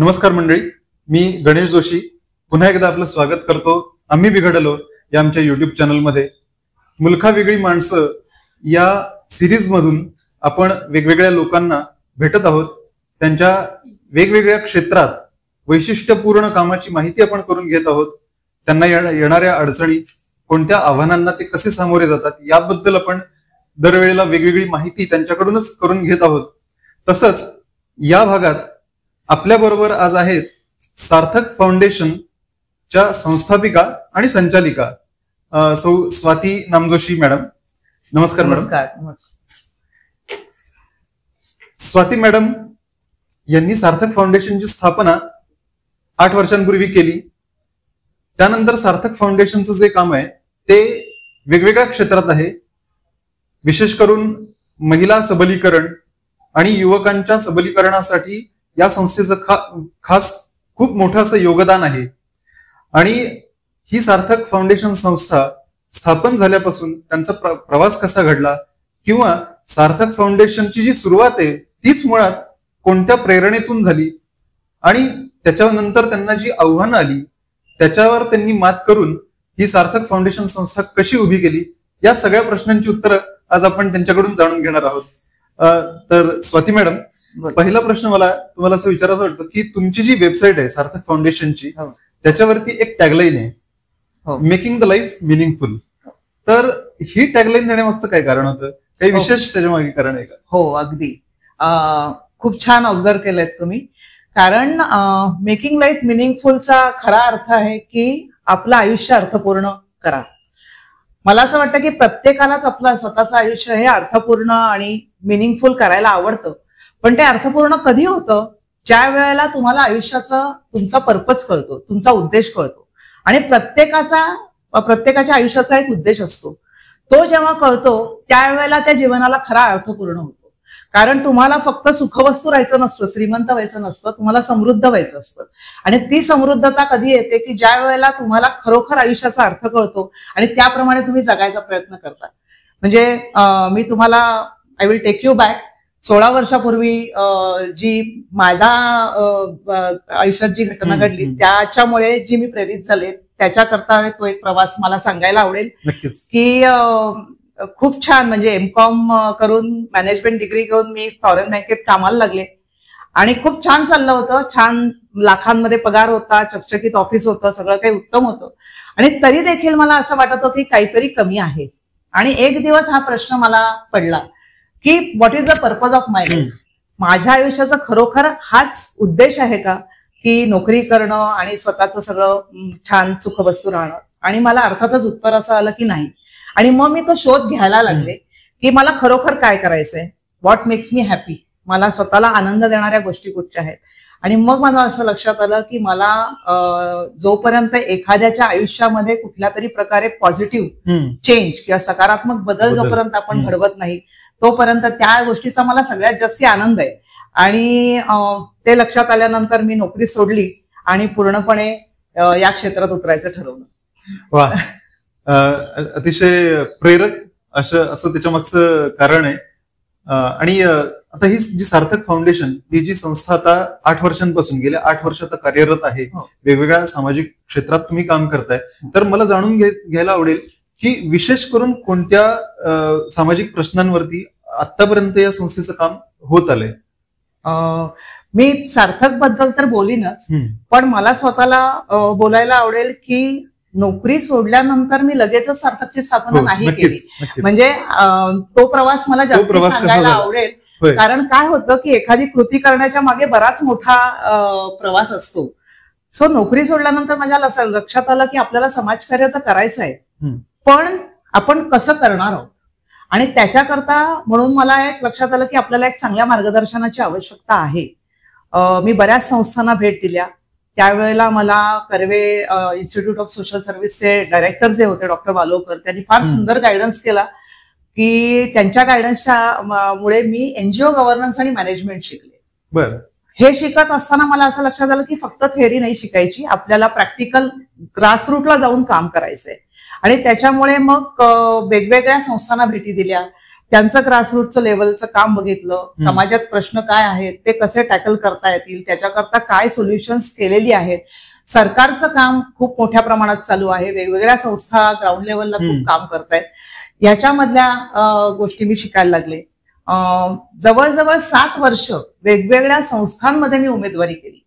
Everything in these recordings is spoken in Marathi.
नमस्कार मंडळी, मी गणेश जोशी पुन्हा एकदा आपलं स्वागत करतो. आम्ही बिघडलो या आमच्या युट्यूब चॅनलमध्ये मुलखा वेगळी माणसं या सिरीज मधून आपण वेगवेगळ्या लोकांना भेटत आहोत. त्यांच्या वेगवेगळ्या क्षेत्रात वैशिष्ट्यपूर्ण कामाची माहिती आपण करून घेत आहोत. त्यांना येणाऱ्या अडचणी, कोणत्या आव्हानांना ते कसे सामोरे जातात याबद्दल आपण दरवेळेला वेगवेगळी माहिती त्यांच्याकडूनच करून घेत आहोत. तसंच या भागात आपल्या बरोबर आज आहेत सार्थक फाउंडेशनच्या संस्थापिका आणि संचालिका सौ स्वाती नामजोशी मॅडम. नमस्कार मॅडम. स्वाती मॅडम यांनी सार्थक फाउंडेशनची स्थापना 8 वर्षांपूर्वी केली. त्यानंतर सार्थक फाउंडेशनचं जे काम आहे ते वेगवेगळ्या क्षेत्रात आहे. विशेष करून महिला सबलीकरण आणि युवकांच्या सबलीकरणासाठी या संस्थेचं खास खूप मोठं असं योगदान आहे. आणि ही सार्थक फाउंडेशन संस्था स्थापन झाल्यापासून त्यांचा प्रवास कसा घडला किंवा सार्थक फाउंडेशनची जी सुरुवात आहे तीच मुळात कोणत्या प्रेरणेतून झाली आणि त्याच्यानंतर त्यांना जी आव्हानं आली त्याच्यावर त्यांनी मात करून ही सार्थक फाउंडेशन संस्था कशी उभी केली, या सगळ्या प्रश्नांची उत्तरं आज आपण त्यांच्याकडून जाणून घेणार आहोत. तर स्वाती मॅडम, पहिला प्रश्न मला तुम्हाला असं विचारायचं वाटतं की तुमची जी वेबसाईट आहे सार्थक फाउंडेशनची त्याच्यावरती एक टॅगलाईन आहे, मेकिंग द लाईफ मिनिंगफुल. तर ही टॅगलाईन देण्यामागचं काय कारण होतं? काही विशेष त्याच्या मागे कारण आहे का? हो, अगदी खूप छान ऑब्झर्व केलंय तुम्ही. कारण मेकिंग लाईफ मिनिंगफुलचा खरा अर्थ आहे की आपलं आयुष्य अर्थपूर्ण करा. मला असं वाटतं की प्रत्येकालाच आपलं स्वतःचं आयुष्य हे अर्थपूर्ण आणि मिनिंगफुल करायला आवडतं. पण ते अर्थपूर्ण कधी होतं? ज्या वेळेला तुम्हाला आयुष्याचा तुमचा पर्पज कळतो, तुमचा उद्देश कळतो. आणि प्रत्येकाच्या आयुष्याचा एक उद्देश असतो. तो जेव्हा कळतो त्यावेळेला त्या जीवनाला खरा अर्थ पूर्ण होतो. कारण तुम्हाला फक्त सुखवस्तू राहायचं नसतं, श्रीमंत व्हायचं नसतं, तुम्हाला समृद्ध व्हायचं असतं. आणि ती समृद्धता कधी येते की ज्या वेळेला तुम्हाला खरोखर आयुष्याचा अर्थ कळतो आणि त्याप्रमाणे तुम्ही जगायचा प्रयत्न करता. म्हणजे मी तुम्हाला I will take you back. 16 वर्षापूर्वी जी माझ्या आयुष्यात जी घटना घडली त्याच्यामुळे जी मी प्रेरित झाले त्याच्याकरता तो एक प्रवास मला सांगायला आवडेल. की खूप छान, म्हणजे एमकॉम करून मॅनेजमेंट डिग्री घेऊन मी फॉरेन बँकेत कामाला लागले आणि खूप छान चाललं होतं. छान लाखांमध्ये पगार होता, चकचकीत ऑफिस होतं, सगळं काही उत्तम होतं. आणि तरी देखील मला असं वाटत होतं की काहीतरी कमी आहे. आणि एक दिवस हा प्रश्न मला पडला की what is the purpose of my life? माझ्या आयुष्याचा खरोखर हाच उद्देश आहे का की नोकरी करणं आणि स्वतःचं सगळं छान सुखवस्तू राहणं? आणि मला अर्थातच उत्तर असं आलं की नाही. आणि मग मी तो शोध घ्यायला लागले की मला खरोखर काय करायचंय, व्हॉट मेक्स मी हॅपी, मला स्वतःला आनंद देणाऱ्या गोष्टी कुठच्या आहेत. आणि मग मला असं लक्षात आलं की मला जोपर्यंत एखाद्याच्या आयुष्यामध्ये कुठल्या तरी प्रकारे पॉझिटिव्ह चेंज किंवा सकारात्मक बदल जोपर्यंत आपण घडवत नाही तोपर्यंत त्या गोष्टीचा मला सगळ्यात जास्त आनंद आहे. आणि ते लक्षात आल्यानंतर मी नोकरी सोडली आणि पूर्णपणे या क्षेत्रात उतरायचं ठरवलं. वा, अतिशय प्रेरक असं त्याच्या मागचं कारण आहे. आणि आता ही जी सार्थक फाउंडेशन ही जी संस्था आता 8 वर्षांपासून गेल्या 8 वर्ष आता कार्यरत आहे. वेगवेगळ्या सामाजिक क्षेत्रात तुम्ही काम करताय. तर मला जाणून घ्यायला आवडेल की विशेष करून कोणत्या सामाजिक प्रश्नांवरती आतापर्यंत या संस्थेचं काम होत आलंय? मी सार्थक बद्दल तर बोलीनच, पण मला स्वतःला बोलायला आवडेल की नोकरी सोडल्यानंतर मी लगेचच सार्थकची स्थापना नाही केली. म्हणजे तो प्रवास मला जास्त सांगायला आवडेल. कारण काय होतं की एखादी कृती करण्याच्या मागे बराच मोठा प्रवास असतो. सो नोकरी सोडल्यानंतर माझ्या लक्षात आलं की आपल्याला समाजकार्य तर करायचं आहे, पण आपण कसं करणार आहोत. आणि त्याच्याकरता म्हणून मला एक लक्षात आलं की आपल्याला एक चांगल्या मार्गदर्शनाची आवश्यकता आहे. मी बऱ्याच संस्थांना भेट दिल्या. त्यावेळेला मला कर्वे इन्स्टिट्यूट ऑफ सोशल सर्व्हिसचे डायरेक्टर जे होते डॉक्टर वालोकर, त्यांनी फार सुंदर गायडन्स केला की त्यांच्या गायडन्सच्या मुळे मी एनजीओ गव्हर्नन्स आणि मॅनेजमेंट शिकले. बरं. हे शिकत असताना मला असं लक्षात आलं की फक्त थेअरी नाही शिकायची, आपल्याला प्रॅक्टिकल ग्रासरूटला जाऊन काम करायचंय. आणि त्याच्यामुळे मग वेगवेगळ्या संस्थांना भेटी दिल्या. त्यांचं ग्रासरूटचं लेवलचं काम बघितलं, समाजात प्रश्न काय आहेत ते कसे टॅकल करता येतील, त्याच्याकरता काय सोल्युशन्स केलेली आहेत. सरकारचं काम खूप मोठ्या प्रमाणात चालू आहे, वेगवेगळ्या संस्था ग्राउंड लेवलला खूप काम करतायत. ह्याच्यामधल्या गोष्टी मी शिकायला लागले. जवळजवळ 7 वर्ष वेगवेगळ्या संस्थांमध्ये मी उमेदवारी केली.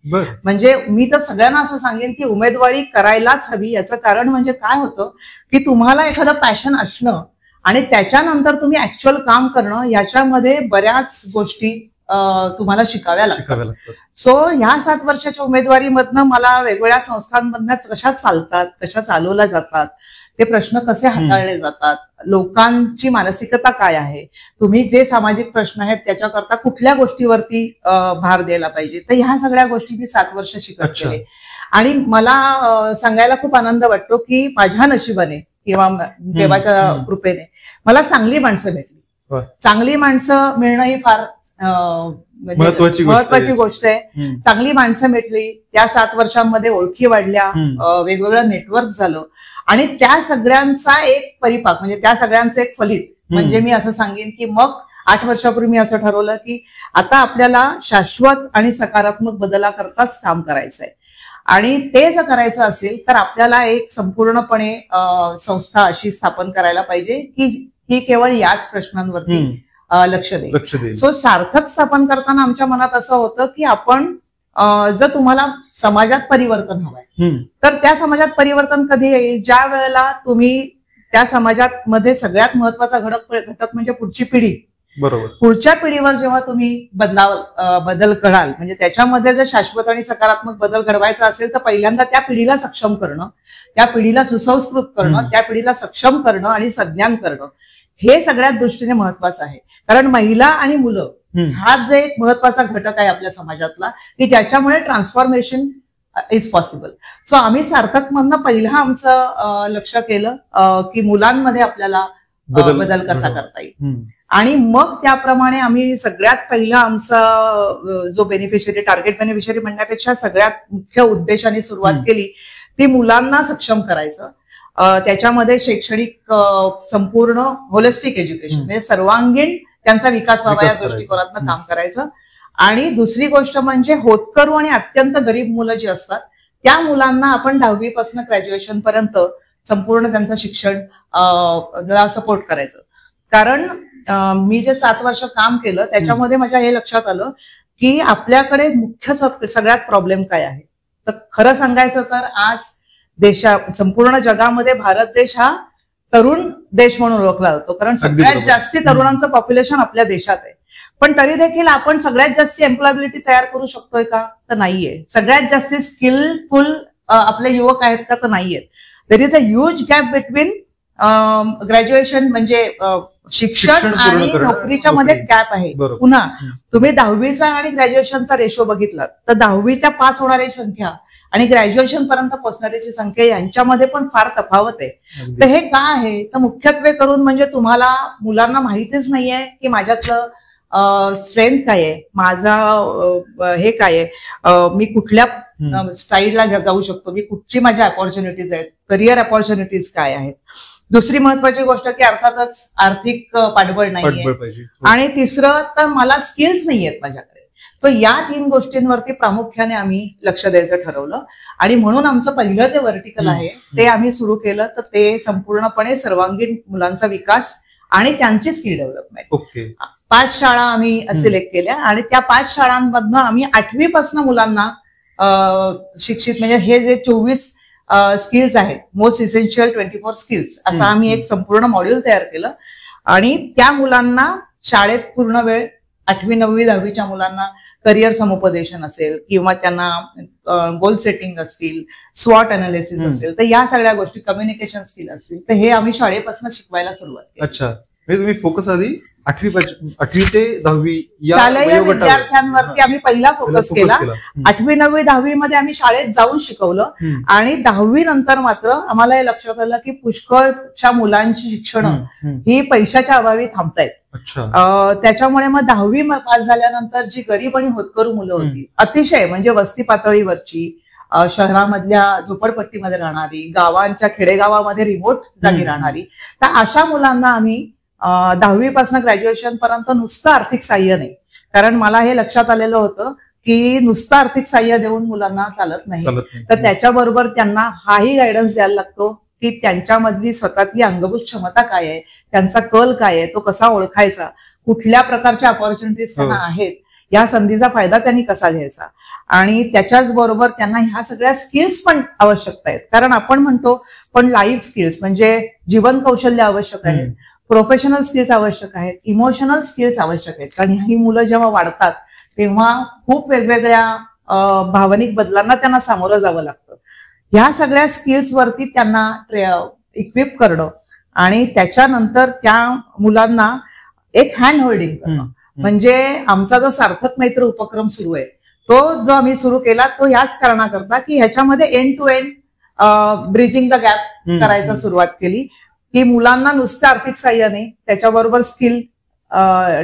म्हणजे मी तर सगळ्यांना असं सांगेन की उमेदवारी करायलाच हवी. याचं कारण म्हणजे काय होतं की तुम्हाला एखादं पॅशन असणं आणि त्याच्यानंतर तुम्ही ऍक्च्युअल काम करणं, याच्यामध्ये बऱ्याच गोष्टी तुम्हाला शिकाव्या लागतात. सो ह्या 7 वर्षाच्या उमेदवारीमधनं मला वेगवेगळ्या संस्थांमधनं कशा चालतात, कशा चालवल्या जातात, ते प्रश्न कसे हाताळले जातात, लोकांची मानसिकता काय आहे, तुम्ही जे सामाजिक प्रश्न आहेत त्याच्याकरता कुठल्या गोष्टीवरती भार द्यायला पाहिजे, तर ह्या सगळ्या गोष्टी मी 7 वर्ष शिकत गेले. आणि मला सांगायला खूप आनंद वाटतो की माझ्या नशिबाने किंवा देवाच्या कृपेने मला चांगली माणसं भेटली. चांगली माणसं मिळणं ही फार महत्वाची गोष्ट आहे. चांगली माणसं भेटली, त्या 7 वर्षांमध्ये ओळखी वाढल्या, वेगवेगळं नेटवर्क झालं आणि त्या सगळ्यांचा एक परिपाक म्हणजे त्या सगळ्यांचं एक फलित म्हणजे मी असं सांगेन की मग 8 वर्षापूर्वी मी असं ठरवलं की आता आपल्याला शाश्वत आणि सकारात्मक बदलाकरताच काम करायचं आहे. आणि ते जर करायचं असेल तर आपल्याला एक संपूर्णपणे संस्था अशी स्थापन करायला पाहिजे की केवळ याच प्रश्नांवरती लक्ष दे. सो सार्थक स्थापन करताना आमच्या मनात असं होतं की आपण जर तुम्हाला समाजात परिवर्तन हवंय तर त्या समाजात परिवर्तन कधी येईल, ज्या वेळेला तुम्ही त्या समाजात मध्ये सगळ्यात महत्वाचा घटक म्हणजे पुढची पिढी. बरोबर. पुढच्या पिढीवर जेव्हा तुम्ही बदल कराल म्हणजे त्याच्यामध्ये जर शाश्वत आणि सकारात्मक बदल घडवायचा असेल तर पहिल्यांदा त्या पिढीला सक्षम करणं, त्या पिढीला सुसंस्कृत करणं, त्या पिढीला सक्षम करणं आणि सज्ञान करणं हे सगळ्यात दृष्टीने महत्वाचं आहे. कारण महिला आणि मुलं हा जे एक महत्वाचा घटक आहे आपल्या समाजातला की ज्याच्यामुळे ट्रान्सफॉर्मेशन इज पॉसिबल. सो आम्ही सार्थक मधनं पहिलं आमचं लक्ष केलं की मुलांमध्ये आपल्याला बदल कसा करता येईल आणि मग त्याप्रमाणे आम्ही सगळ्यात पहिला आमचा जो बेनिफिशरी टार्गेट बेनिफिशरी म्हणण्यापेक्षा सगळ्यात मुख्य उद्देशाने सुरुवात केली ती मुलांना सक्षम करायचं. त्याच्यामध्ये शैक्षणिक संपूर्ण होलिस्टिक एज्युकेशन म्हणजे सर्वांगीण त्यांचा विकास व्हावा या दृष्टिकोनातून काम करायचं. आणि दुसरी गोष्ट म्हणजे होतकरू आणि अत्यंत गरीब मुलं जी असतात त्या मुलांना आपण 10वी पासून ग्रॅज्युएशन पर्यंत संपूर्ण त्यांचं शिक्षण सपोर्ट करायचं. कारण मी जे 7 वर्ष काम केलं त्याच्यामध्ये माझ्या हे लक्षात आलं की आपल्याकडे मुख्य सगळ्यात प्रॉब्लेम काय आहे. तर खरं सांगायचं तर आज संपूर्ण जगामध्ये भारत देश हा तरुण देश म्हणून ओळखला जातो कारण सगळ्यात जास्ती तरुणांचं पॉप्युलेशन आपल्या देशात आहे. पण तरी देखील आपण सगळ्यात जास्ती एम्प्लॉयबिलिटी तयार करू शकतोय का तर नाहीये. सगळ्यात जास्ती स्किलफुल आपले युवक आहेत का तर नाहीयेत. There is a huge gap between graduation म्हणजे शिक्षण आणि नोकरीच्या मध्ये गॅप आहे. पुन्हा तुम्ही 10वीचा आणि ग्रॅज्युएशनचा रेशो बघितला तर 10वीच्या पास होणारी संख्या आणि ग्रॅज्युएशन पर्यंत पोहोचणाऱ्याची संख्या यांच्यामध्ये पण फार तफावत आहे. तर हे का आहे तर मुख्यत्वे करून म्हणजे तुम्हाला मुलांना माहितीच नाहीये की माझ्यातलं स्ट्रेंथ काय आहे, माझा हे काय आहे, मी कुठल्या स्टाईलला जाऊ शकतो, मी कुठची माझ्या अपॉर्च्युनिटीज आहेत, करिअर अपॉर्च्युनिटीज काय आहेत. दुसरी महत्वाची गोष्ट की अर्थातच आर्थिक पाठबळ नाहीये आणि तिसरं तर मला स्किल्स नाहीयेत माझ्याकडे. तर या 3 गोष्टींवरती प्रामुख्याने आम्ही लक्ष द्यायचं ठरवलं आणि म्हणून आमचं पहिलं जे व्हर्टिकल आहे ते आम्ही सुरू केलं. तर ते संपूर्णपणे सर्वांगीण मुलांचा विकास आणि त्यांची स्किल डेव्हलपमेंट. 5 शाळा आम्ही सिलेक्ट केल्या आणि त्या 5 शाळांमधनं आम्ही 8वी पासून मुलांना शिक्षित म्हणजे हे जे 24 स्किल्स आहेत मोस्ट इसेन्शियल 24 स्किल्स असं आम्ही एक संपूर्ण मॉड्यूल तयार केलं आणि त्या मुलांना शाळेत पूर्ण वेळ 8वी 9वी 10वीच्या मुलांना करिअर समुपदेशन असेल किंवा त्यांना गोल सेटिंग असतील, स्वॉट अनालिसिस असेल तर या सगळ्या गोष्टी कम्युनिकेशन स्किल असतील तर हे आम्ही शाळेपासून शिकवायला सुरुवात केली. अच्छा, म्हणजे तुम्ही फोकस आधी 8वी ते 10वी शालेय विद्यार्थ्यांवरती आम्ही पहिला फोकस केला. 8वी 9वी 10वी मध्ये आम्ही शाळेत जाऊन शिकवलं आणि 10वी नंतर मात्र आम्हाला हे लक्षात आलं की पुष्कळच्या मुलांची शिक्षण ही पैशाच्या अभावी थांबतायत. त्याच्यामुळे मग 10वी पास झाल्यानंतर जी गरीब आणि होतकरू मुलं होती अतिशय म्हणजे वस्ती पातळीवरची शहरामधल्या झोपडपट्टीमध्ये राहणारी, गावांच्या खेडेगावामध्ये रिमोट जागी राहणारी, तर अशा मुलांना आम्ही 10वी पासून ग्रॅज्युएशन पर्यंत नुसतं आर्थिक साह्य नाही. कारण मला हे लक्षात आलेलं होतं की नुसतं आर्थिक साह्य देऊन मुलांना चालत नाही, तर त्याच्याबरोबर त्यांना हाही गायडन्स द्यायला लागतो की त्यांच्यामधली स्वतःची अंगभूत क्षमता काय आहे, त्यांचा कल काय आहे, तो कसा ओळखायचा, कुठल्या प्रकारच्या अपॉर्च्युनिटीज त्यांना आहेत, या संधीचा फायदा त्यांनी कसा घ्यायचा. आणि त्याच्याच बरोबर त्यांना ह्या सगळ्या स्किल्स पण आवश्यकता आहेत. कारण आपण म्हणतो पण लाईफ स्किल्स म्हणजे जीवन कौशल्य आवश्यक आहेत, प्रोफेशनल स्किल्स आवश्यक आहेत, इमोशनल स्किल्स आवश्यक आहेत. कारण ही मुलं जेव्हा वाढतात तेव्हा खूप वेगवेगळ्या भावनिक बदलांना त्यांना सामोरं जावं लागतं. ह्या सगळ्या स्किल्स वरती त्यांना इक्विप करणं आणि त्याच्यानंतर त्या मुलांना एक हँड होल्डिंग करणं. म्हणजे आमचा जो सार्थक मैत्र उपक्रम सुरू आहे तो जो आम्ही सुरू केला तो ह्याच कारणाकरता की ह्याच्यामध्ये end to end bridging the gap करायला सुरुवात केली की मुलांना नुसतं आर्थिक साह्य नाही, त्याच्याबरोबर स्किल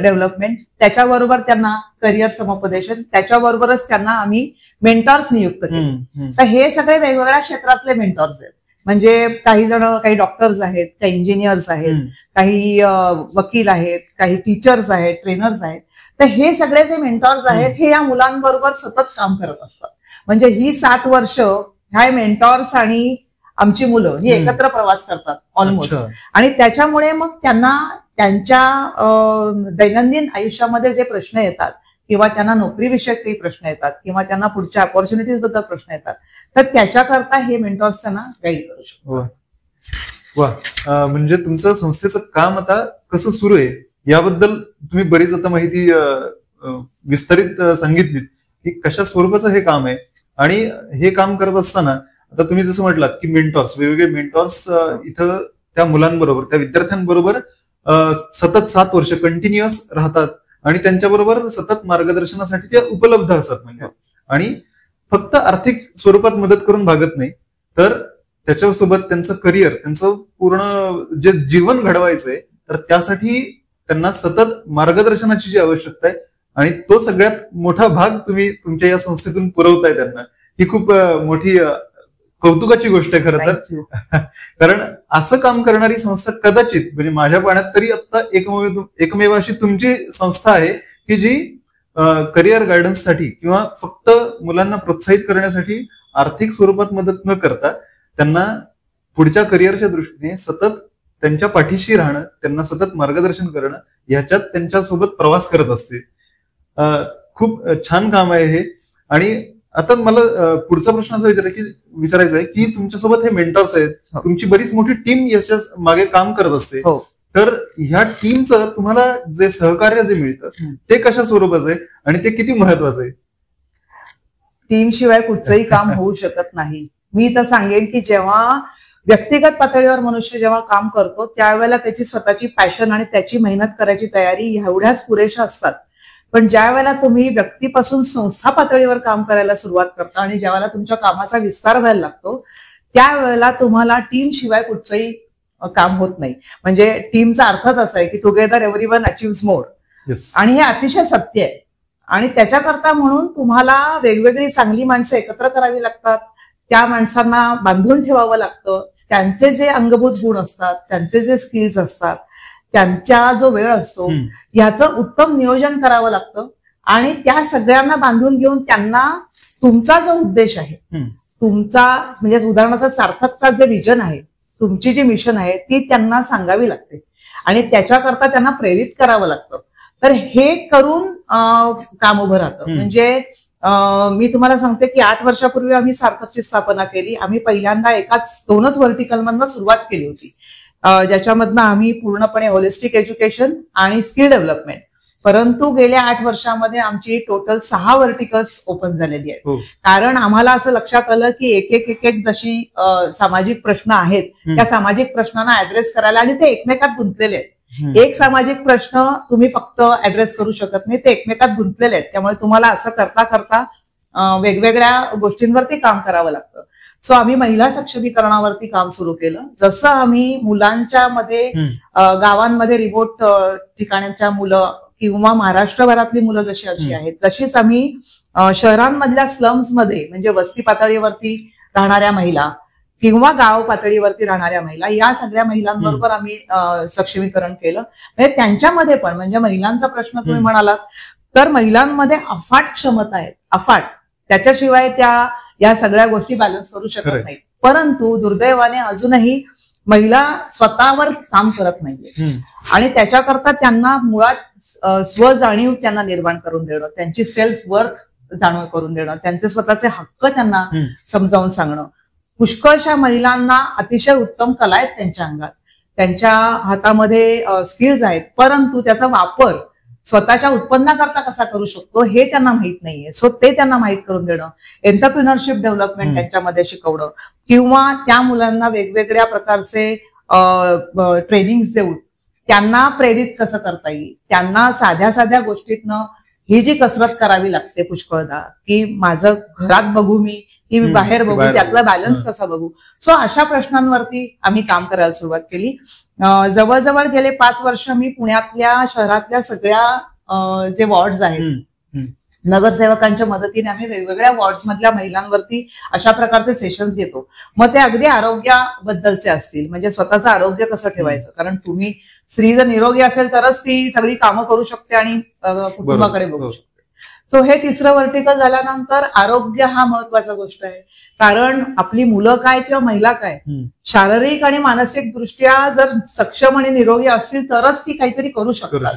डेव्हलपमेंट, त्याच्याबरोबर त्यांना करिअर समुपदेशन, त्याच्याबरोबरच त्यांना आम्ही मेंटॉर्स नियुक्त केले. तर हे सगळे वेगवेगळ्या क्षेत्रातले मेंटॉर्स आहेत. म्हणजे काही जण, काही डॉक्टर्स आहेत, काही इंजिनियर्स आहेत, काही वकील आहेत, काही टीचर्स आहेत, ट्रेनर्स आहेत. तर हे सगळे जे मेंटॉर्स आहेत हे या मुलांबरोबर सतत काम करत असतात. म्हणजे ही 7 वर्ष ह्या मेंटॉर्स आणि आमची मुलं ही एकत्र प्रवास करतात ऑलमोस्ट. आणि त्याच्यामुळे मग त्यांना त्यांच्या दैनंदिन आयुष्यामध्ये जे प्रश्न येतात किंवा त्यांना नोकरीविषयक काही प्रश्न येतात किंवा त्यांना पुढच्या अपॉर्च्युनिटीज बद्दल प्रश्न येतात, तर त्याच्याकरता हे मेंटॉर्स त्यांना गाईड करू शकतात. वा, म्हणजे तुमचं संस्थेचं काम आता कसं सुरू आहे याबद्दल तुम्ही बरीच आता माहिती विस्तारित सांगितलीत की कशा स्वरूपाचं हे काम आहे. आणि हे काम करत असताना आता तुम्ही जसं म्हटलात की मेंटॉर्स, वेगवेगळे मेंटॉर्स इथं त्या मुलांबरोबर, त्या विद्यार्थ्यांबरोबर सतत 7 वर्ष कंटिन्युअस राहतात आणि त्यांच्याबरोबर सतत मार्गदर्शनासाठी ते उपलब्ध असतात. म्हणजे आणि फक्त आर्थिक स्वरूपात मदत करून भागत नाही, तर त्याच्यासोबत त्यांचं करिअर, त्यांचं पूर्ण जे जीवन घडवायचंय, तर त्यासाठी त्यांना सतत मार्गदर्शनाची जी आवश्यकता आहे आणि तो सगळ्यात मोठा भाग तुम्ही तुमच्या या संस्थेतून पुरवताय त्यांना. ही खूप मोठी कौतुकाची गोष्ट आहे खरं तर. कारण असं काम करणारी संस्था कदाचित, म्हणजे माझ्या पाण्यात तरी आता एकमेव अशी तुमची संस्था आहे की जी करिअर गायडन्ससाठी किंवा फक्त मुलांना प्रोत्साहित करण्यासाठी आर्थिक स्वरूपात मदत न करता त्यांना पुढच्या करिअरच्या दृष्टीने सतत त्यांच्या पाठीशी राहणं, त्यांना सतत मार्गदर्शन करणं, ह्याच्यात त्यांच्यासोबत प्रवास करत असते. खूप छान काम आहे हे. आणि आता मला पुढचा प्रश्न असा विचारायचा आहे की तुमच्यासोबत हे मेंटर्स आहेत, तुमची बरीच मोठी टीम याच्या मागे काम करत असते, तर ह्या टीमचं तुम्हाला जे सहकार्य जे मिळतं ते कशा स्वरूपाचं आहे आणि ते किती महत्वाचं आहे? टीम शिवाय कुठचंही काम होऊ शकत नाही. मी तर सांगेन की जेव्हा व्यक्तिगत पातळीवर मनुष्य जेव्हा काम करतो त्यावेळेला त्याची स्वतःची पॅशन आणि त्याची मेहनत करायची तयारी एवढ्याच पुरेशा असतात. पण ज्या वेळेला तुम्ही व्यक्तीपासून संस्था पातळीवर काम करायला सुरुवात करता आणि ज्या वेळेला तुमच्या कामाचा विस्तार व्हायला लागतो त्यावेळेला तुम्हाला टीम शिवाय कुठचंही काम होत नाही. म्हणजे टीमचा अर्थच असा आहे की टुगेदर एव्हरीवन अचीव्हज मोर. आणि हे अतिशय सत्य आहे. आणि त्याच्याकरता म्हणून तुम्हाला वेगवेगळी चांगली माणसं एकत्र करावी लागतात, त्या माणसांना बांधून ठेवावं लागतं, त्यांचे जे अंगभूत गुण असतात, त्यांचे जे स्किल्स असतात, त्यांचा जो वेळ असतो, याचं उत्तम नियोजन करावं लागतं. आणि त्या सगळ्यांना बांधून घेऊन त्यांना तुमचा जो उद्देश आहे, तुमचा म्हणजे उदाहरणार्थ सार्थकचा जे विजन आहे, तुमची जी मिशन आहे ती त्यांना सांगावी लागते आणि त्याच्याकरता त्यांना प्रेरित करावं लागतं. तर हे करून काम उभं राहतं. म्हणजे मी तुम्हाला सांगते की 8 वर्षापूर्वी आम्ही सार्थकची स्थापना केली. आम्ही पहिल्यांदा 2च व्हर्टिकल मधनं सुरुवात केली होती, ज्याच्यामधनं आम्ही पूर्णपणे होलिस्टिक एज्युकेशन आणि स्किल डेव्हलपमेंट. परंतु गेल्या 8 वर्षामध्ये आमची टोटल 6 व्हर्टिकल्स ओपन झालेली आहेत. कारण आम्हाला असं लक्षात आलं की एक जशी सामाजिक प्रश्न आहेत त्या सामाजिक प्रश्नांना ऍड्रेस करायला, आणि ते एकमेकात गुंतलेले आहेत. एक सामाजिक प्रश्न तुम्ही फक्त ऍड्रेस करू शकत नाही, ते एकमेकात गुंतलेले आहेत. त्यामुळे तुम्हाला असं करता करता वेगवेगळ्या गोष्टींवरती काम करावं लागतं. सो आम्ही महिला सक्षमीकरणावरती काम सुरू केलं. जसं आम्ही मुलांच्या मध्ये गावांमध्ये रिमोट ठिकाणच्या मुलं किंवा महाराष्ट्रभरातली मुलं जशी अशी आहेत, तशीच आम्ही शहरांमधल्या स्लम्स मध्ये म्हणजे वस्ती पातळीवरती राहणाऱ्या महिला किंवा गाव पातळीवरती राहणाऱ्या महिला, या सगळ्या महिलांबरोबर आम्ही सक्षमीकरण केलं. म्हणजे त्यांच्यामध्ये पण, म्हणजे महिलांचा प्रश्न तुम्ही म्हणालात तर महिलांमध्ये अफाट क्षमता आहेत, अफाट. त्याच्याशिवाय त्या या सगळ्या गोष्टी बॅलन्स करू शकत नाहीत. परंतु दुर्दैवाने अजूनही महिला स्वतःवर काम करत नाहीये आणि त्याच्याकरता त्यांना मुळात स्वजाणीव त्यांना निर्माण करून देणं, त्यांची सेल्फ वर्थ जाणीव करून देणं, त्यांचे स्वतःचे हक्क त्यांना समजावून सांगणं. पुष्कळशा महिलांना अतिशय उत्तम कला आहेत त्यांच्या अंगात, त्यांच्या हातामध्ये स्किल्स आहेत, परंतु त्याचा वापर स्वतःच्या उत्पन्नाकरता कसा करू शकतो हे त्यांना माहित नाहीये. सो ते त्यांना माहित करून देणं, एंटरप्रिनरशिप डेव्हलपमेंट त्यांच्यामध्ये शिकवणं किंवा त्या मुलांना वेगवेगळ्या प्रकारचे ट्रेनिंग देऊन त्यांना प्रेरित कसं करता येईल, त्यांना साध्या साध्या गोष्टीतनं ही जी कसरत करावी लागते पुष्कळदा, की माझं घरात बघू मी की बाहेर बघू, त्यातला बॅलन्स कसा बघू. सो अशा प्रश्नांवरती आम्ही काम करायला सुरुवात केली. जवळजवळ गेले 5 वर्ष मी पुण्यातल्या शहरातल्या सगळ्या जे वॉर्ड्स आहेत नगरसेवकांच्या मदतीने आम्ही वेगवेगळ्या वॉर्ड्स मधल्या महिलांवरती अशा प्रकारचे सेशन्स घेतो. मग ते अगदी आरोग्याबद्दलचे असतील, म्हणजे स्वतःचं आरोग्य कसं ठेवायचं, कारण तुम्ही स्त्री जर निरोगी असेल तरच ती सगळी कामं करू शकते आणि कुटुंबाकडे बघू शकते. सो हे तिसरं व्हर्टिकल झाल्यानंतर आरोग्य हा महत्वाचा गोष्ट आहे. कारण आपली मुलं काय किंवा महिला काय शारीरिक आणि मानसिक दृष्ट्या जर सक्षम आणि निरोगी असतील तरच ती काहीतरी करू शकतात.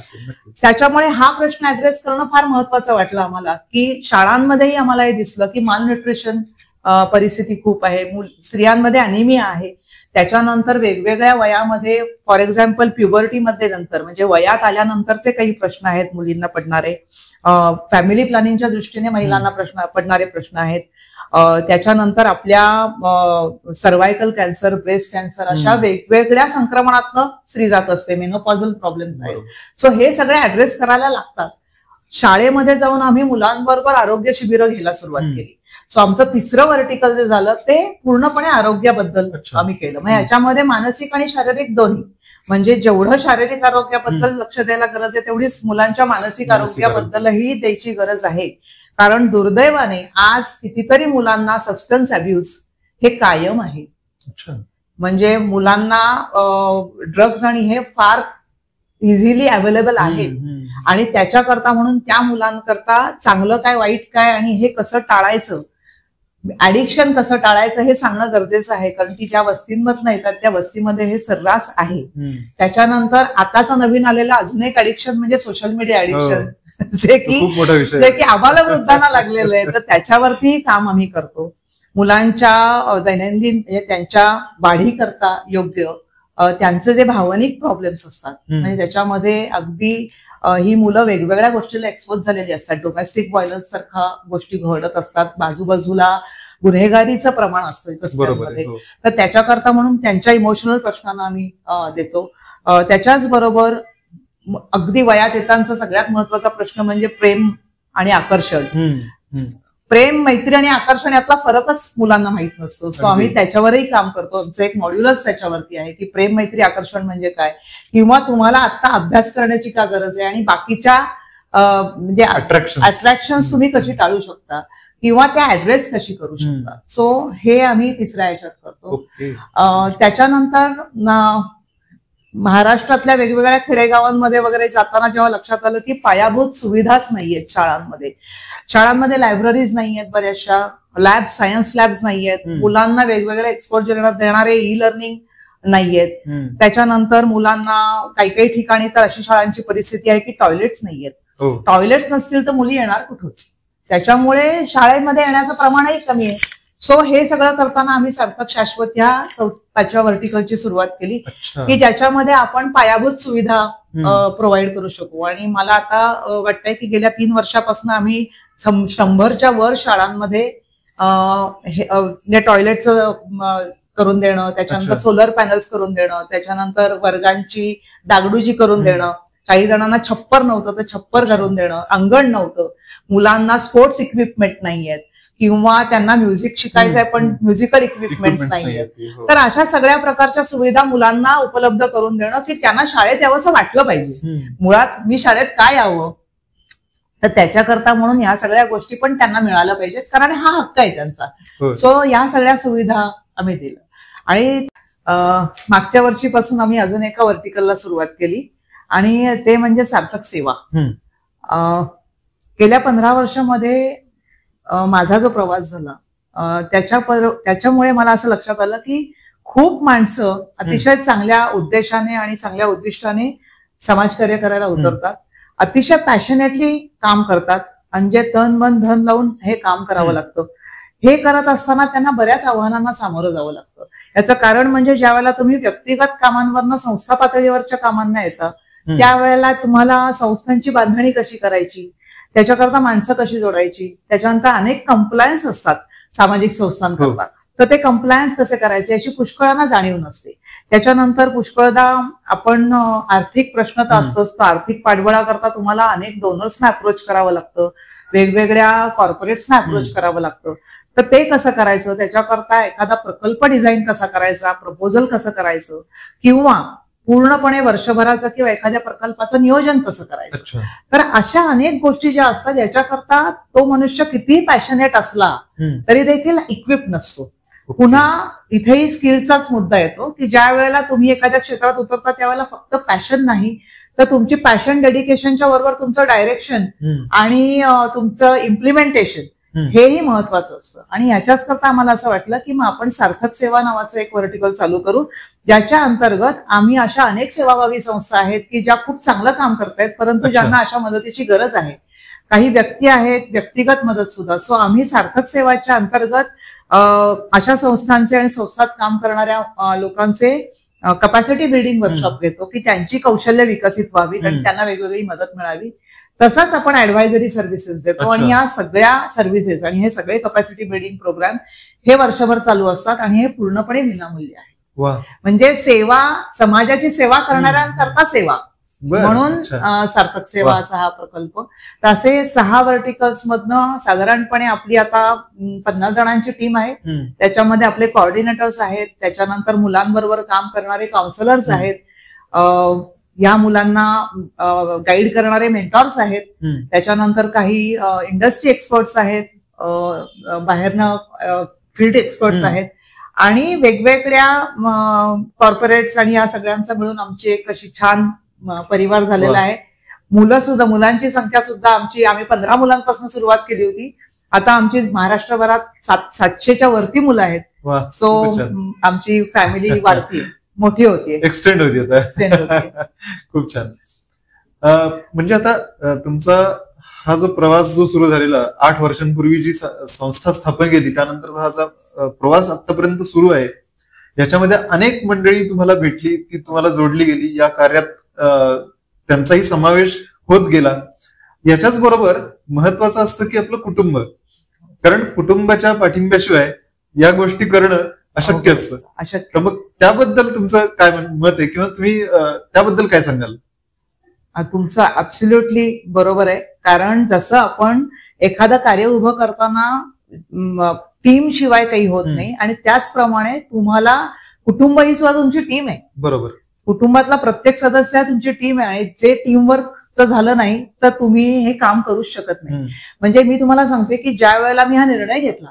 त्याच्यामुळे हा प्रश्न ऍड्रेस करणं फार महत्वाचं वाटलं आम्हाला, की शाळांमध्येही आम्हाला हे दिसलं की मालन्यूट्रिशन परिस्थिती खूप आहे, स्त्रियांमध्ये अॅनिमिया आहे. त्याच्यानंतर वेगवेगळ्या वयामध्ये, फॉर एक्झाम्पल प्युबर्टीमध्ये नंतर म्हणजे वयात आल्यानंतरचे काही प्रश्न आहेत मुलींना पडणारे, फॅमिली प्लॅनिंगच्या दृष्टीने महिलांना पडणारे प्रश्न आहेत. त्याच्यानंतर आपल्या सर्व्हायकल कॅन्सर, ब्रेस्ट कॅन्सर अशा वेगवेगळ्या संक्रमणातनं स्त्री जात असते, मेनोपॉझल प्रॉब्लेम्स आहेत. सो हे सगळे ऍड्रेस करायला लागतात. शाळेमध्ये जाऊन आम्ही मुलांबरोबर आरोग्य शिबिरं घ्यायला सुरुवात केली. सो आमचं तिसरं व्हर्टिकल जे झालं ते पूर्णपणे आरोग्याबद्दल आम्ही केलं. म्हणजे याच्यामध्ये मानसिक आणि शारीरिक दोन्ही, म्हणजे जेवढं शारीरिक आरोग्याबद्दल लक्ष द्यायला गरज आहे तेवढीच मुलांच्या मानसिक आरोग्याबद्दलही द्यायची गरज आहे. कारण दुर्दैवाने आज कितीतरी मुलांना सबस्टन्स अब्यूज हे कायम आहे. म्हणजे मुलांना ड्रग्ज आणि हे फार इझिली अवेलेबल आहे आणि त्याच्याकरता म्हणून त्या मुलांकरता चांगलं काय वाईट काय आणि हे कसं टाळायचं, ऍडिक्शन कसं टाळायचं हे सांगणं गरजेचं आहे. कारण की ज्या वस्तींमधनं येतात त्या वस्तीमध्ये हे सर्रास आहे. त्याच्यानंतर आताचा नवीन आलेला अजून एक ऍडिक्शन म्हणजे सोशल मीडिया ऍडिक्शन, जे की आम्हाला वृद्धांना लागलेलं आहे. तर त्याच्यावरती काम आम्ही करतो. मुलांच्या दैनंदिन म्हणजे त्यांच्या वाढीकरता योग्य त्यांचे जे भावनिक प्रॉब्लेम्स असतात, म्हणजे त्याच्यामध्ये अगदी ही मुलं वेगवेगळ्या गोष्टीला एक्सपोज झालेली असतात. डोमेस्टिक व्हायलन्स सारखा गोष्टी घडत असतात, बाजूबाजूला गुन्हेगारीचं प्रमाण असतं वस्त्यांमध्ये. तर त्याच्याकरता म्हणून त्यांच्या इमोशनल प्रश्नांना आम्ही देतो. त्याच्याच बरोबर अगदी वयात येतांचा सगळ्यात महत्वाचा प्रश्न म्हणजे प्रेम आणि आकर्षण. प्रेम, मैत्री आणि आकर्षण यातला फरकच मुलांना माहित नसतो. सो आम्ही त्याच्यावरही काम करतो. आमचं एक मॉड्युलच त्याच्यावरती आहे की प्रेम, मैत्री, आकर्षण म्हणजे काय, किंवा तुम्हाला आता अभ्यास करण्याची का गरज आहे आणि बाकीच्या म्हणजे अट्रॅक्शन तुम्ही कशी टाळू शकता किंवा त्या ऍड्रेस कशी करू शकता. सो हे आम्ही तिसऱ्या याच्यात करतो. त्याच्यानंतर महाराष्ट्रातल्या वेगवेगळ्या खेडेगावांमध्ये वगैरे जाताना जेव्हा लक्षात आलं की पायाभूत सुविधाच नाहीयेत शाळांमध्ये. शाळांमध्ये लायब्ररीज नाहीयेत, बऱ्याचशा लॅब, सायन्स लॅब्स नाहीयेत, मुलांना वेगवेगळे एक्सपोजर देणारे ई लर्निंग नाहीयेत. त्याच्यानंतर मुलांना काही काही ठिकाणी तर अशी शाळांची परिस्थिती आहे की टॉयलेट्स नाहीयेत. टॉयलेट्स नसतील तर मुली येणार कुठूच. त्याच्यामुळे शाळेमध्ये येण्याचं प्रमाणही कमी आहे. सो हे सगळं करताना आम्ही सार्थक शाश्वत ह्या 5व्या व्हर्टिकलची सुरुवात केली की ज्याच्यामध्ये आपण पायाभूत सुविधा प्रोव्हाइड करू शकू. आणि मला आता वाटतंय की गेल्या 3 वर्षापासून आम्ही 100च्या वर शाळांमध्ये टॉयलेटचं करून देणं, त्याच्यानंतर सोलर पॅनल्स करून देणं, त्याच्यानंतर वर्गांची डागडुजी करून देणं, काही जणांना छप्पर नव्हतं तर छप्पर करून देणं, अंगण नव्हतं, मुलांना स्पोर्ट्स इक्विपमेंट नाहीयेत किंवा त्यांना म्युझिक शिकायचंय पण म्युझिकल इक्विपमेंट्स नाहीयेत. तर अशा सगळ्या प्रकारच्या सुविधा मुलांना उपलब्ध करून देणं की त्यांना शाळेत यावंसं वाटलं पाहिजे. मुळात मी शाळेत काय यावं, तर त्याच्याकरता म्हणून या सगळ्या गोष्टी पण त्यांना मिळाल्या पाहिजेत, कारण हा हक्क आहे त्यांचा. सो या सगळ्या सुविधा आम्ही दिल्या. आणि मागच्या वर्षीपासून आम्ही अजून एका वर्टिकलला सुरुवात केली आणि ते म्हणजे सार्थक सेवा. गेल्या 15 वर्षामध्ये माझा जो प्रवास झाला त्याच्यामुळे मला असं लक्षात आलं की खूप माणसं अतिशय चांगल्या उद्देशाने आणि चांगल्या उद्दिष्टाने समाजकार्य करायला उतरतात, अतिशय पॅशनेटली काम करतात आणि जे तन मन धन लावून हे काम करावं लागतं. हे करत असताना त्यांना बऱ्याच आव्हानांना सामोरं जावं लागतं. याचं कारण म्हणजे ज्या वेळेला तुम्ही व्यक्तिगत कामांवरनं संस्था पातळीवरच्या कामांना येता त्यावेळेला तुम्हाला संस्थांची बांधणी कशी करायची, त्याच्याकरता माणसं कशी जोडायची, त्याच्यानंतर अनेक कंप्लायन्स असतात सामाजिक संस्थांकरता, तर ते कंप्लायन्स कसे करायचे याची पुष्कळांना जाणीव नसते. त्याच्यानंतर पुष्कळदा आपण आर्थिक प्रश्न तर असतोच, आर्थिक पाठबळा करता तुम्हाला अनेक डोनर्सना अप्रोच करावं लागतं, वेगवेगळ्या कॉर्पोरेट्सना अप्रोच करावं लागतं. तर ते कसं करायचं, त्याच्याकरता एखादा प्रकल्प डिझाईन कसा करायचा, प्रपोजल कसं करायचं, किंवा पूर्णपणे वर्षभराचं किंवा एखाद्या प्रकल्पाचं नियोजन कसं करायचं. तर अशा अनेक गोष्टी ज्या असतात याच्याकरता तो मनुष्य कितीही पॅशनेट असला तरी देखील इक्विप नसतो. पुन्हा इथेही स्किलचाच मुद्दा येतो की ज्या वेळेला तुम्ही एखाद्या क्षेत्रात उतरता त्यावेळेला फक्त पॅशन नाही तर तुमची पॅशन डेडिकेशनच्या बरोबर तुमचं डायरेक्शन आणि तुमचं इम्प्लिमेंटेशन हेही महत्वाचं असतं. आणि याच्याच करता आम्हाला असं वाटलं की मग आपण सार्थक सेवा नावाचं एक वर्टिकल चालू करू, ज्याच्या अंतर्गत आम्ही अशा अनेक सेवाभावी संस्था आहेत की ज्या खूप चांगलं काम करतायत परंतु ज्यांना अशा मदतीची गरज आहे. काही व्यक्ती आहेत, व्यक्तिगत मदत सुद्धा. सो आम्ही सार्थक सेवाच्या अंतर्गत अशा संस्थांचे आणि संस्थात काम करणाऱ्या लोकांचे कपॅसिटी बिल्डिंग वर्कशॉप घेतो की त्यांची कौशल्य विकसित व्हावी आणि त्यांना वेगवेगळी मदत मिळावी. तसंच आपण ऍडव्हायझरी सर्व्हिसेस देतो आणि या सगळ्या सर्व्हिसेस आणि हे सगळे कपॅसिटी बिल्डिंग प्रोग्राम हे वर्षभर चालू असतात आणि हे पूर्णपणे विनामूल्य आहे. म्हणजे सेवा, समाजाची सेवा करणाऱ्यांकरता सेवा म्हणून सार्थक सेवा असा हा प्रकल्प. तर असे 6 वर्टिकल्स मधनं साधारणपणे आपली आता 50 जणांची टीम आहे. त्याच्यामध्ये आपले कोऑर्डिनेटर्स आहेत, त्याच्यानंतर मुलांबरोबर काम करणारे काउन्सिलर्स आहेत, या मुलांना गाईड करणारे मेंटॉर्स आहेत, त्याच्यानंतर काही इंडस्ट्री एक्सपर्ट्स आहेत, बाहेरनं फील्ड एक्सपर्ट्स आहेत आणि वेगवेगळ्या कॉर्पोरेट्स आणि या सगळ्यांचं मिळून आमची एक अशी छान परिवार झालेला आहे. मुलं सुद्धा, मुलांची संख्या सुद्धा आम्ही 15 मुलांपासून सुरुवात केली होती. आता आमची महाराष्ट्रभरात 700च्या वरती मुलं आहेत. सो आमची फॅमिली वाढती, मोठी होती, एक्सटेंड होती आता. खूप छान. म्हणजे आता तुमचा हा जो प्रवास जो सुरू झालेला 8 वर्षांपूर्वी जी संस्था स्थापन केली त्यानंतर हा प्रवास आतापर्यंत सुरू आहे, याच्यामध्ये अनेक मंडळी तुम्हाला भेटली, ती तुम्हाला जोडली गेली, या कार्यात त्यांचाही समावेश होत गेला. याच्याच बरोबर महत्वाचं असतं की आपलं कुटुंब, कारण कुटुंबाच्या पाठिंब्याशिवाय या गोष्टी करणं अशक्य असतं. तर मग त्याबद्दल तुमचं काय मत आहे किंवा तुम्ही त्याबद्दल काय सांगाल? तुमचं ऍब्सोल्युटली बरोबर आहे. कारण जसं आपण एखादं कार्य उभं करताना टीम शिवाय काही होत नाही आणि त्याचप्रमाणे तुम्हाला कुटुंब ही सुद्धा तुमची टीम आहे. बरोबर. कुटुंबातला प्रत्येक सदस्य तुमची टीम आहे. जे टीमवर्क झालं नाही तर तुम्ही हे काम करूच शकत नाही. म्हणजे मी तुम्हाला सांगते की ज्या वेळेला मी हा निर्णय घेतला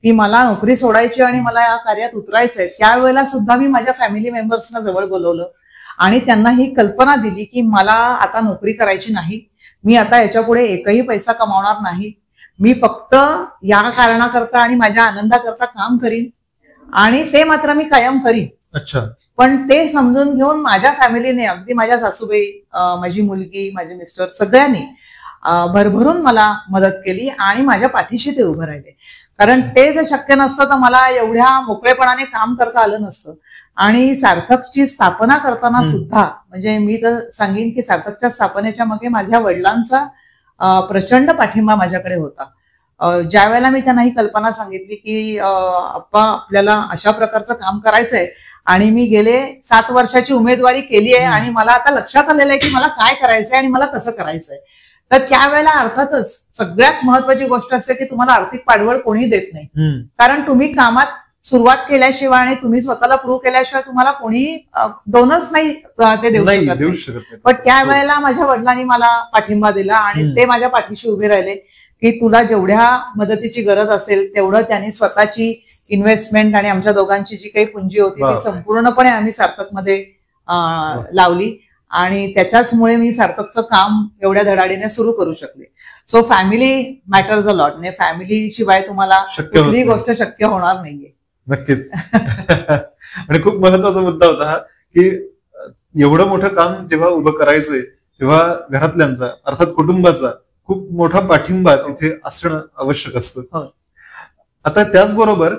की मला नोकरी सोडायची आणि मला या कार्यात उतरायचंय, त्यावेळेला सुद्धा मी माझ्या फॅमिली मेंबर्सना जवळ बोलवलं आणि त्यांना ही कल्पना दिली की मला आता नोकरी करायची नाही, मी आता याच्यापुढे एकही पैसा कमावणार नाही, मी फक्त या कारणाकरता आणि माझ्या आनंदाकरता काम करीन आणि ते मात्र मी कायम करीन. अच्छा. पण ते समजून घेऊन माझ्या फॅमिलीने, अगदी माझ्या सासूबाई, माझी मुलगी, माझे मिस्टर सगळ्यांनी भरभरून मला मदत केली आणि माझ्या पाठीशी ते उभं राहिले. कारण ते जर शक्य नसतं तर मला एवढ्या मोकळेपणाने काम करता आलं नसतं. आणि सार्थकची स्थापना करताना सुद्धा म्हणजे मी तर सांगेन की सार्थकच्या स्थापनेच्या मागे माझ्या वडिलांचा प्रचंड पाठिंबा माझ्याकडे होता. ज्या वेळेला मी त्यांना ही कल्पना सांगितली की आप्पा आपल्याला अशा प्रकारचं काम करायचंय आणि मी गेले 7 वर्षाची उमेदवारी केली आहे आणि मला आता लक्षात आलेलं आहे की मला काय करायचंय आणि मला कसं करायचंय, तर त्यावेळेला अर्थातच सगळ्यात महत्वाची गोष्ट असते की तुम्हाला आर्थिक पाठबळ कोणी देत नाही. कारण तुम्ही कामात सुरुवात केल्याशिवाय आणि तुम्ही स्वतःला प्रूव्ह केल्याशिवाय तुम्हाला कोणी डोनर्स नाही ते देऊ शकत. पण त्यावेळेला माझ्या वडिलांनी मला पाठिंबा दिला आणि ते माझ्या पाठीशी उभे राहिले की तुला जेवढ्या मदतीची गरज असेल तेवढं त्यांनी स्वतःची इन्व्हेस्टमेंट आणि आमच्या दोघांची जी काही पुंजी होती ती संपूर्णपणे आम्ही सार्थकमध्ये लावली आणि त्याच्याचमुळे मी सार्थकचं काम एवढ्या धडाडीने सुरू करू शकले. So family matters a lot. म्हणजे फॅमिली शिवाय तुम्हाला कुठलीही गोष्ट शक्य होणार नाहीये. नक्कीच. आणि खूप महत्वाचा मुद्दा होता हा की एवढं मोठं काम जेव्हा उभं करायचंय तेव्हा घरातल्यांचा अर्थात कुटुंबाचा खूप मोठा पाठिंबा तिथे असणं आवश्यक असतं. आता त्याचबरोबर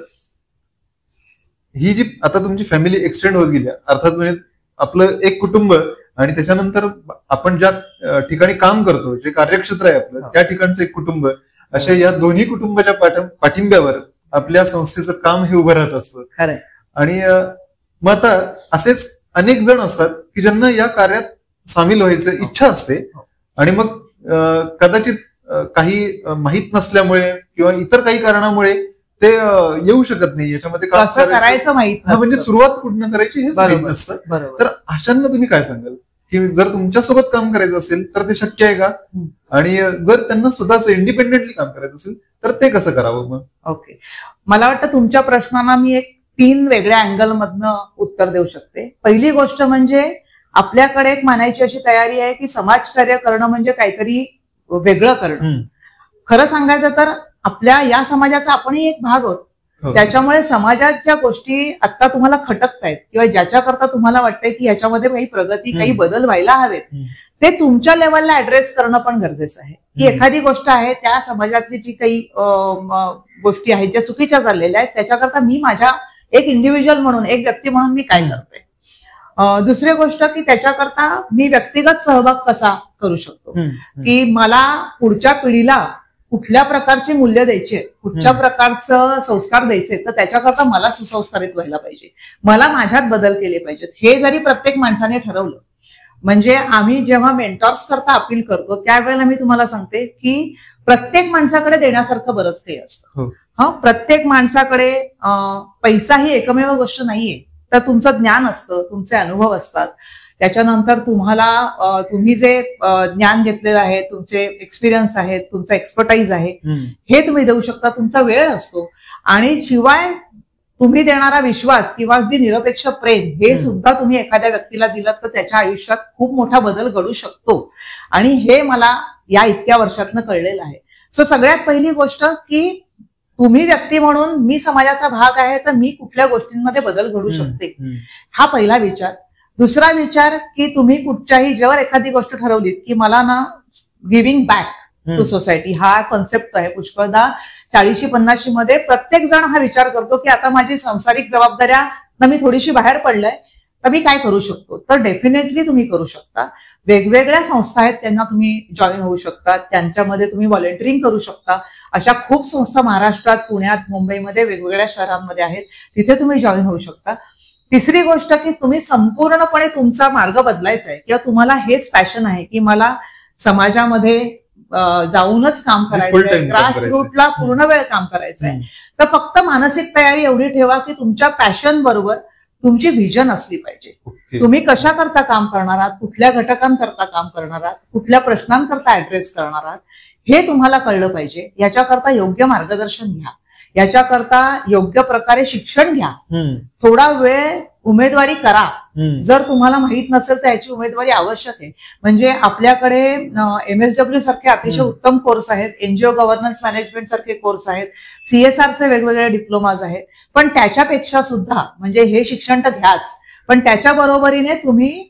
ही जी आता तुमची फॅमिली एक्सटेंड होत गेली अर्थात म्हणजे आपलं एक कुटुंब आणि त्याच्यानंतर आपण ज्या ठिकाणी काम करतो जे कार्यक्षेत्र आहे आपलं त्या ठिकाणचं एक कुटुंब अशा या दोन्ही कुटुंबाच्या पाठिंब्यावर आपल्या संस्थेचं काम हे उभं राहत असतं. आणि मग आता असेच अनेक जण असतात की ज्यांना या कार्यात सामील व्हायचं इच्छा असते आणि मग कदाचित काही माहीत नसल्यामुळे किंवा इतर काही कारणामुळे ते येऊ शकत नाही. याच्यामध्ये कसं करायचं माहित नसतं. म्हणजे सुरुवात कुठनं करायची हे माहित नसतं. तर अशांना तुम्ही काय सांगाल की जर तुमच्यासोबत काम करायचं असेल तर ते शक्य आहे का आणि जर त्यांना स्वतःच इंडिपेंडेंटली काम करायचं असेल तर ते कसं करावं मग? ओके, मला वाटतं तुमच्या प्रश्नांना मी एक 3 वेगळ्या अँगल मधनं उत्तर देऊ शकते. पहिली गोष्ट म्हणजे आपल्याकडे एक मानायची अशी तयारी आहे की समाजकार्य करणं म्हणजे काहीतरी वेगळं करणं. खरं सांगायचं तर आपल्या या समाजाचा आपणही एक भाग आहोत. त्याच्यामुळे समाजात ज्या गोष्टी आता तुम्हाला खटकतायत किंवा ज्याच्याकरता तुम्हाला वाटतंय की याच्यामध्ये काही प्रगती काही बदल व्हायला हवेत ते तुमच्या लेवलला ऍड्रेस करणं पण गरजेचं आहे. की एखादी गोष्ट आहे त्या समाजातली जी काही गोष्टी आहेत ज्या चुकीच्या चाललेल्या आहेत त्याच्याकरता मी माझ्या एक इंडिव्हिज्युअल म्हणून एक व्यक्ती म्हणून मी काय करते. दुसरी गोष्ट की त्याच्याकरता मी व्यक्तिगत सहभाग कसा करू शकतो की मला पुढच्या पिढीला कुठल्या प्रकारची मूल्य द्यायचे कुठच्या प्रकारचं संस्कार द्यायचे तर त्याच्याकरता मला सुसंस्कारित व्हायला पाहिजे. मला माझ्यात बदल केले पाहिजेत. हे जरी प्रत्येक माणसाने ठरवलं म्हणजे आम्ही जेव्हा मेंटॉर्स करता अपील करतो त्यावेळेला मी तुम्हाला सांगते की प्रत्येक माणसाकडे देण्यासारखं बरंच काही असतं. प्रत्येक माणसाकडे पैसा ही एकमेव गोष्ट नाहीये. तर तुमचं ज्ञान असतं तुमचे अनुभव असतात. त्याच्यानंतर तुम्ही जे ज्ञान घेतलेलं आहे तुमचे एक्सपिरियन्स आहेत तुमचा एक्सपर्टाईज आहे हे तुम्ही देऊ शकता. तुमचा वेळ असतो आणि शिवाय तुम्ही देणारा विश्वास किंवा अगदी निरपेक्ष प्रेम हे सुद्धा तुम्ही एखाद्या व्यक्तीला दिलं तर त्याच्या आयुष्यात खूप मोठा बदल घडू शकतो. आणि हे मला या इतक्या वर्षातनं कळलेलं आहे. सो सगळ्यात पहिली गोष्ट की तुम्ही व्यक्ती म्हणून मी समाजाचा भाग आहे तर मी कुठल्या गोष्टींमध्ये बदल घडू शकते हा पहिला विचार. दुसरा विचार की तुम्ही कुठच्याही जेव्हा एखादी गोष्ट ठरवलीत की मला ना गिव्हिंग बॅक टू सोसायटी हा कॉन्सेप्ट आहे. पुष्कळदा 40-50 मध्ये प्रत्येक जण हा विचार करतो की आता माझी सांसारिक जबाबदाऱ्या मी थोडीशी बाहेर पडलाय तर मी काय करू शकतो. तर डेफिनेटली तुम्ही करू शकता. वेगवेगळ्या संस्था आहेत त्यांना तुम्ही जॉईन होऊ शकता. त्यांच्यामध्ये तुम्ही व्हॉलेंटिअरिंग करू शकता. अशा खूप संस्था महाराष्ट्रात पुण्यात मुंबईमध्ये वेगवेगळ्या शहरांमध्ये आहेत तिथे तुम्ही जॉईन होऊ शकता. तिसरी गोष्ट की तुम्ही संपूर्णपणे तुमचा मार्ग बदलायचा आहे किंवा तुम्हाला हेच पॅशन आहे की मला समाजामध्ये जाऊनच काम करायचं आहे ग्रास रूटला पूर्ण वेळ काम करायचं आहे तर फक्त मानसिक तयारी एवढी ठेवा की तुमच्या पॅशन बरोबर तुमची व्हिजन असली पाहिजे. तुम्ही कशा करता काम करणार आहात कुठल्या घटकांकरता काम करणार आहात कुठल्या प्रश्नांकरता ऍड्रेस करणार आहात हे तुम्हाला कळलं पाहिजे. याच्याकरता योग्य मार्गदर्शन घ्या. याच्याकरता योग्य प्रकारे शिक्षण घ्या. थोडा वेळ उमेदवारी करा. जर तुम्हाला माहित नसेल तर याची उमेदवारी आवश्यक आहे. म्हणजे आपल्याकडे MSW सारखे अतिशय उत्तम कोर्स आहेत. एनजीओ गव्हर्नन्स मॅनेजमेंट सारखे कोर्स आहेत. CSRचे वेगवेगळे डिप्लोमाज आहेत. पण त्याच्यापेक्षा सुद्धा म्हणजे हे शिक्षण तर घ्याच पण त्याच्या बरोबरीने तुम्ही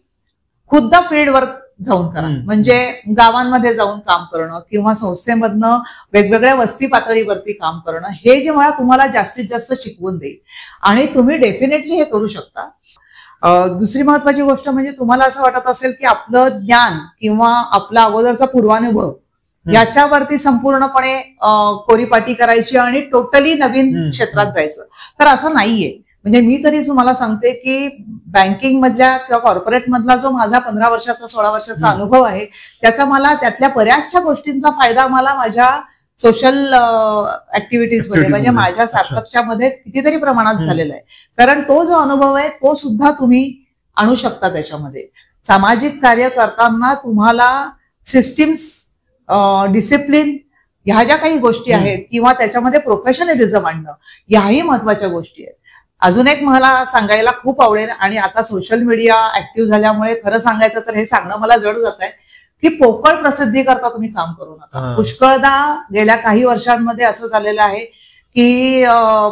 खुद्द फील्डवर जाऊन करा. म्हणजे गावांमध्ये जाऊन काम करणं किंवा संस्थेमधनं वेगवेगळ्या वस्ती पातळीवरती काम करणं हे जे मला तुम्हाला जास्तीत जास्त शिकवून देईल आणि तुम्ही डेफिनेटली हे करू शकता. दुसरी महत्वाची गोष्ट म्हणजे तुम्हाला असं वाटत असेल की आपलं ज्ञान किंवा आपला अगोदरचा पूर्वानुभव याच्यावरती संपूर्णपणे कोरीपाटी करायची आणि टोटली नवीन क्षेत्रात जायचं तर असं नाहीये. म्हणजे मी तरी तुम्हाला सांगते की बँकिंग मधल्या किंवा कॉर्पोरेट मधला जो माझा 15 वर्षाचा 16 वर्षाचा अनुभव आहे त्याचा मला त्यातल्या बऱ्याचशा गोष्टींचा फायदा मला माझ्या सोशल ऍक्टिव्हिटीज मध्ये म्हणजे माझ्या सार्थकच्या मध्ये कितीतरी प्रमाणात झालेला आहे. कारण तो जो अनुभव आहे तो सुद्धा तुम्ही आणू शकता त्याच्यामध्ये. सामाजिक कार्य करताना तुम्हाला सिस्टीम्स डिसिप्लिन ह्या ज्या काही गोष्टी आहेत किंवा त्याच्यामध्ये प्रोफेशनलिझम आणणं, ह्याही महत्वाच्या गोष्टी आहेत. अजून एक मला सांगायला खूप आवडेल, आणि आता सोशल मीडिया ऍक्टिव्ह झाल्यामुळे खरं सांगायचं तर हे सांगणं मला जड जात आहे की पोकळ प्रसिद्धी करता तुम्ही काम करू नका. पुष्कळदा गेल्या काही वर्षांमध्ये असं झालेलं आहे की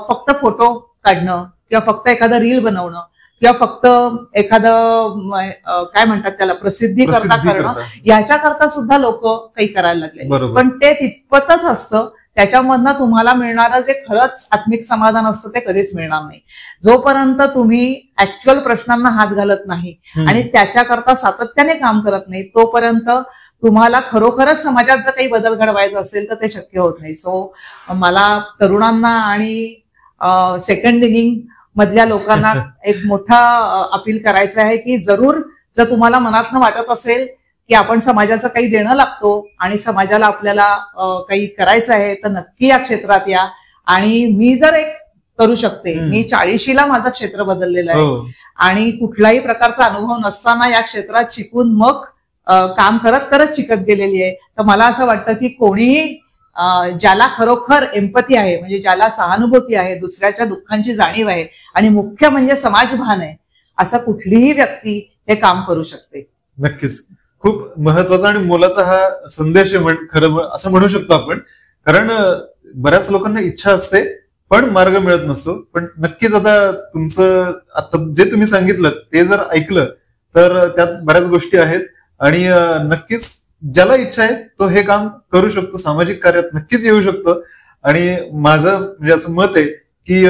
फक्त फोटो काढणं किंवा फक्त एखादं रील बनवणं किंवा फक्त एखादं काय म्हणतात त्याला प्रसिद्धी करता करणं, याच्याकरता सुद्धा लोक काही करायला लागले. पण ते तितपतच असतं, त्याच्यामधनं तुम्हाला मिळणारं जे खरंच आत्मिक समाधान असतं ते कधीच मिळणार नाही. जोपर्यंत तुम्ही ऍक्च्युअल प्रश्नांना हात घालत नाही आणि त्याच्याकरता सातत्याने काम करत नाही, तोपर्यंत तुम्हाला खरोखरच समाजात जर काही बदल घडवायचा असेल तर ते शक्य होत नाही. सो मला तरुणांना आणि सेकंड इनिंग मधल्या लोकांना एक मोठा अपील करायचं आहे की जरूर जर तुम्हाला मनातनं वाटत असेल की आपण समाजाचं काही देणं लागतो आणि समाजाला आपल्याला काही करायचं आहे, तर नक्की या क्षेत्रात या. आणि मी जर एक करू शकते, मी 40ला माझं क्षेत्र बदललेलं आहे आणि कुठल्याही प्रकारचा अनुभव नसताना या क्षेत्रात शिकून मग काम करत करत शिकत गेलेली आहे. तर मला असं वाटतं की कोणीही ज्याला खरोखर एम्पथी आहे, म्हणजे ज्याला सहानुभूती आहे, दुसऱ्याच्या दुःखांची जाणीव आहे आणि मुख्य म्हणजे समाजभान आहे, असं कुठलीही व्यक्ती हे काम करू शकते. नक्कीच खूप महत्वाचा आणि मोलाचा हा संदेश आहे खरं असं म्हणू शकतो आपण. कारण बऱ्याच लोकांना इच्छा असते पण मार्ग मिळत नसतो. पण नक्कीच आता तुमचं आता जे तुम्ही सांगितलं ते जर ऐकलं तर त्यात बऱ्याच गोष्टी आहेत आणि नक्कीच ज्याला इच्छा आहे तो हे काम करू शकतो, सामाजिक कार्यात नक्कीच येऊ शकतो. आणि माझं म्हणजे असं मत आहे की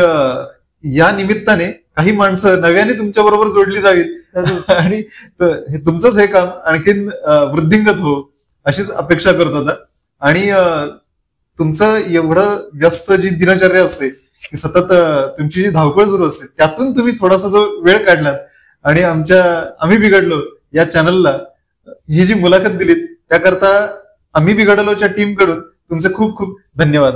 या निमित्ताने काही माणसं नव्याने तुमच्या बरोबर जोडली जावीत आणि हे तुमचंच हे काम आणखीन वृद्धिंगत हो अशीच अपेक्षा करत होता. आणि तुमचं एवढं व्यस्त जी दिनचर्या असते की सतत तुमची जी धावपळ सुरू असते, त्यातून तुम्ही थोडासा जो वेळ काढलात आणि आम्ही बिघडलो या चॅनलला ही जी मुलाखत दिलीत त्याकरता आम्ही बिघडलोच्या टीम कडून तुमचे खूप खूप धन्यवाद.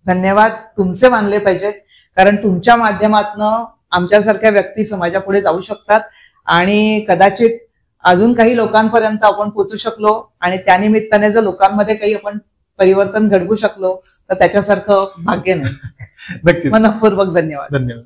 धन्यवाद तुमचे मानले पाहिजे, कारण तुमच्या माध्यमातून आमच्यासारख्या व्यक्ती समाजापुढे जाऊ शकतात आणि कदाचित अजून काही लोकांपर्यंत आपण पोहोचू शकलो आणि त्यानिमित्ताने जर लोकांमध्ये काही आपण परिवर्तन घडवू शकलो तर त्याच्यासारखं भाग्य नाही. नक्की. मनःपूर्वक धन्यवाद. धन्यवाद.